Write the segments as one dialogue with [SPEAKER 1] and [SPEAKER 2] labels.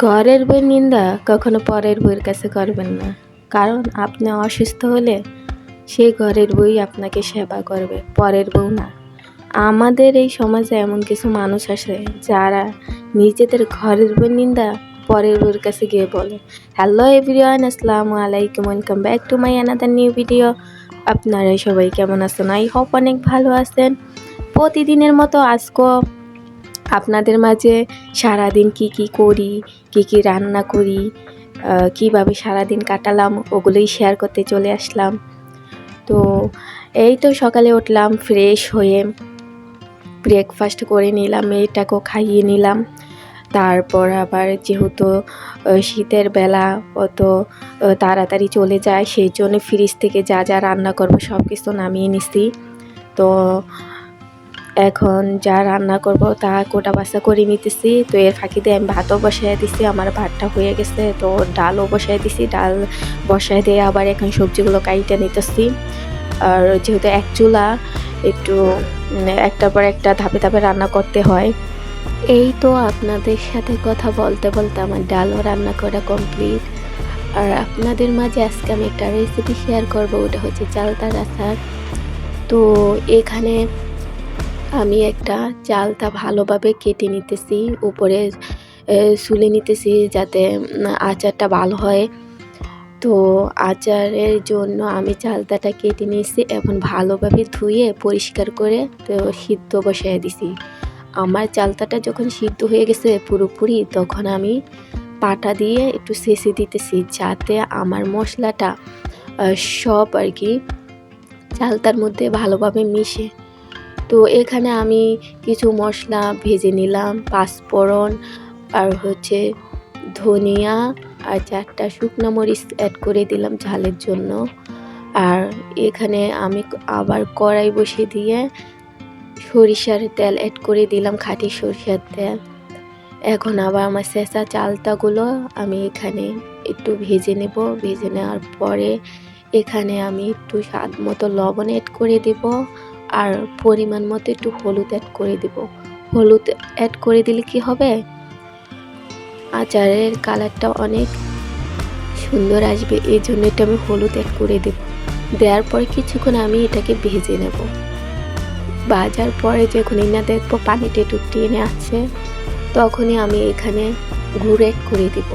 [SPEAKER 1] ঘরের বউয়ের নিন্দা কখনো পরের বউয়ের কাছে করবেন না, কারণ আপনি অসুস্থ হলে সেই ঘরের বউই আপনাকে সেবা করবে, পরের বউ না। আমাদের এই সমাজে এমন কিছু মানুষ আছে যারা নিজেদের ঘরের বউয়ের নিন্দা পরের বউয়ের কাছে গিয়ে বলে। হ্যালো এভরিওয়ান, আসসালামু আলাইকুম, welcome back to my another new video. আপনারা সবাই কেমন আছেন? আই হোপ অনেক ভালো আছেন। প্রতিদিনের মতো আজকেও আপনাদের মাঝে সারাদিন কি করি, কি রান্না করি, কিভাবে সারাদিন কাটালাম ওগুলোই শেয়ার করতে চলে আসলাম। তো এই তো সকালে উঠলাম, ফ্রেশ হয়ে ব্রেকফাস্ট করে নিলাম, মেয়েটাকেও খাইয়ে নিলাম। তারপর আবার যেহেতু শীতের বেলা অত তাড়াতাড়ি চলে যায়, সেই জন্য ফ্রিজ থেকে যা যা রান্না করবো সব কিছু নামিয়ে নিছি। তো এখন যা রান্না করব তা কোটা বাছা করে নিতেছি। তো এর ফাঁকিতে আমি ভাতও বসাই দিছি, আমার ভাতটা হয়ে গেছে। তো ডালও বসাই দিছি, ডাল বসাই দিয়ে আবার এখন সবজিগুলো কাইটে নিতেছি। আর যেহেতু এক চুলা, একটু একটার পর একটা ধাপে ধাপে রান্না করতে হয়। এই তো আপনাদের সাথে কথা বলতে বলতে আমার ডালও রান্না করা কমপ্লিট। আর আপনাদের মাঝে আজকে আমি একটা রেসিপি শেয়ার করব, ওটা হচ্ছে চালতার আচার। তো এখানে আমি একটা চালটা ভালোভাবে কেটে নিতেছি, উপরে সুলে নিতেছি যাতে আচারটা ভালো হয়। তো আচারের জন্য আমি চালতাটা কেটে নিয়েছি, এখন ভালোভাবে ধুয়ে পরিষ্কার করে তো সিদ্ধ বসাই দিছি। আমার চালতাটা যখন সিদ্ধ হয়ে গেছে পুরোপুরি, তখন আমি পাটা দিয়ে একটু ছেঁচে দিতেছি যাতে আমার মশলাটা সব আর কি চালতার মধ্যে ভালোভাবে মিশে। তো এখানে আমি কিছু মশলা ভেজে নিলাম, পাঁচফোড়ন আর হচ্ছে ধনিয়া আর 4টা শুকনো মরিচ অ্যাড করে দিলাম ঝালের জন্য। আর এখানে আমি আবার কড়াই বসিয়ে দিয়ে সরিষার তেল অ্যাড করে দিলাম, খাঁটি সরিষার তেল। এখন আবার আমার ছেঁচা চালতাগুলো আমি এখানে একটু ভেজে নেব। ভেজে নেওয়ার পরে এখানে আমি একটু স্বাদ মতো লবণ অ্যাড করে দেব, আর পরিমাণ মতো একটু হলুদ অ্যাড করে দেব। হলুদ অ্যাড করে দিলে কি হবে, আচারের কালারটা অনেক সুন্দর আসবে, এই জন্য এটা আমি হলুদ অ্যাড করে দেব। দেওয়ার পরে কিছুক্ষণ আমি এটাকে ভেজে নেব। ভাজার পরে যখনই না দেখবো পানিটা একটু টেনে আসছে, তখনই আমি এখানে গুড় অ্যাড করে দেব।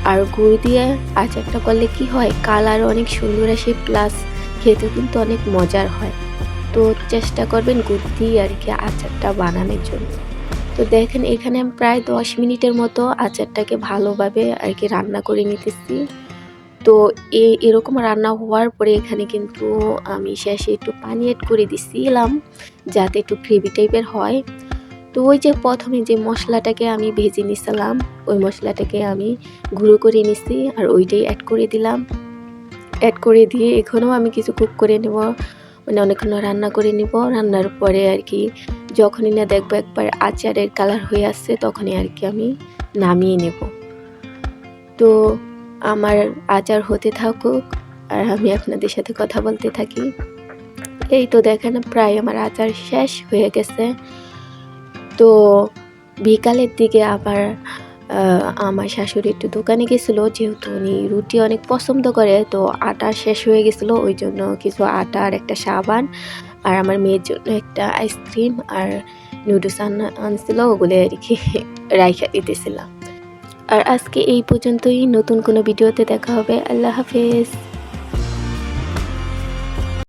[SPEAKER 1] আর গুড় দিয়ে আচারটা করলে কি হয়, কালার অনেক সুন্দর আসে, প্লাস খেতে কিন্তু অনেক মজার হয়। তো চেষ্টা করবেন গুড় দিয়ে আর কি আচারটা বানানোর জন্য। তো দেখেন এখানে আমি প্রায় 10 মিনিটের মতো আচারটাকে ভালোভাবে আর কি রান্না করে নিতেছি। তো এরকম রান্না হওয়ার পরে এখানে কিন্তু আমি শেষে একটু পানি অ্যাড করে দিছিলাম যাতে একটু গ্রেভি টাইপের হয়। তো ওই যে প্রথমে যে মশলাটাকে আমি ভেজে নিছিলাম, ওই মশলাটাকে আমি গুঁড়ো করে নিছি আর ওইটাই অ্যাড করে দিলাম। অ্যাড করে দিয়ে এখনও আমি কিছু কুক করে নেব, মানে অনেকক্ষণ রান্না করে নিব। রান্নার পরে আর কি যখনই না দেখবো একবার আচারের কালার হয়ে আসছে, তখনই আর কি আমি নামিয়ে নেব। তো আমার আচার হতে থাকুক আর আমি আপনাদের সাথে কথা বলতে থাকি। এই তো দেখেন প্রায় আমার আচার শেষ হয়ে গেছে। তো বিকালের দিকে আবার আমার শাশুড়ি একটু দোকানে গেছিলো, যেহেতু উনি রুটি অনেক পছন্দ করে। তো আটা শেষ হয়ে গেছিলো, ওই জন্য কিছু আটা আর একটা সাবান আর আমার মেয়ের জন্য একটা আইসক্রিম আর নুডলস আনছিল, ওগুলো আর কি রাইখা দিতেছিলাম। আর আজকে এই পর্যন্তই, নতুন কোনো ভিডিওতে দেখা হবে। আল্লাহ হাফেজ।